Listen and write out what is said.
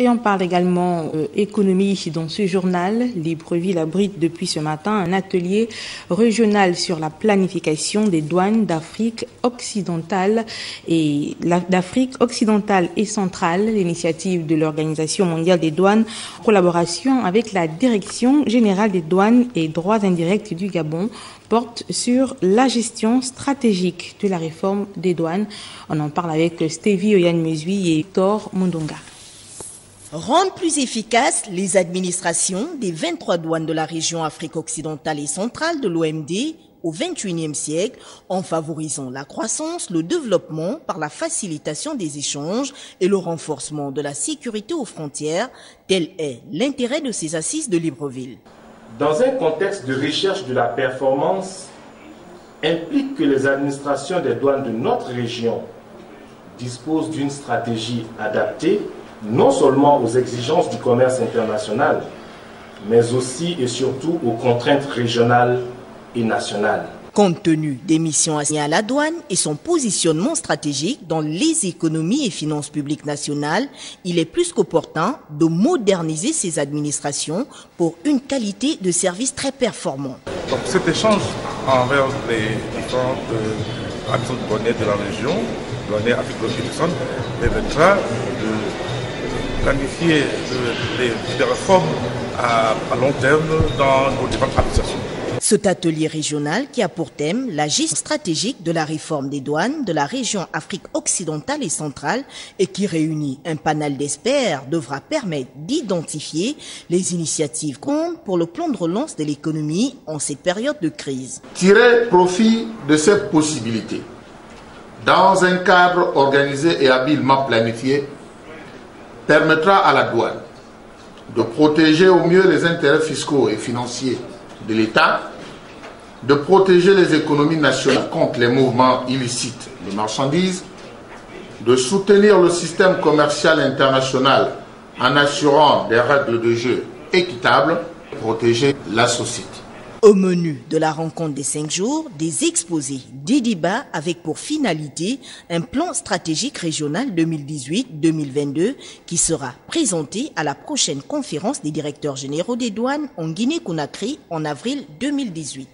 Et on parle également économie dans ce journal. Libreville abrite depuis ce matin un atelier régional sur la planification des douanes d'Afrique occidentale et centrale. L'initiative de l'Organisation mondiale des douanes en collaboration avec la Direction générale des douanes et droits indirects du Gabon porte sur la gestion stratégique de la réforme des douanes. On en parle avec Stevie Oyan-Mesui et Thor Mondonga. Rendre plus efficaces les administrations des 23 douanes de la région Afrique occidentale et centrale de l'OMD au XXIe siècle en favorisant la croissance, le développement par la facilitation des échanges et le renforcement de la sécurité aux frontières, tel est l'intérêt de ces assises de Libreville. Dans un contexte de recherche de la performance, implique que les administrations des douanes de notre région disposent d'une stratégie adaptée non seulement aux exigences du commerce international, mais aussi et surtout aux contraintes régionales et nationales. Compte tenu des missions assignées à la douane et son positionnement stratégique dans les économies et finances publiques nationales, il est plus qu'opportun de moderniser ces administrations pour une qualité de service très performante. Donc cet échange envers les différentes administrations douanières de la région, douanières Afrique occidentale, permettra de planifier des réformes à long terme dans nos différentes administrations. Cet atelier régional qui a pour thème la gestion stratégique de la réforme des douanes de la région Afrique occidentale et centrale et qui réunit un panel d'experts devra permettre d'identifier les initiatives comptes pour le plan de relance de l'économie en cette période de crise. Tirer profit de cette possibilité dans un cadre organisé et habilement planifié permettra à la douane de protéger au mieux les intérêts fiscaux et financiers de l'État, de protéger les économies nationales contre les mouvements illicites de marchandises, de soutenir le système commercial international en assurant des règles de jeu équitables, protéger la société. Au menu de la rencontre des 5 jours, des exposés, des débats avec pour finalité un plan stratégique régional 2018-2022 qui sera présenté à la prochaine conférence des directeurs généraux des douanes en Guinée-Conakry en avril 2018.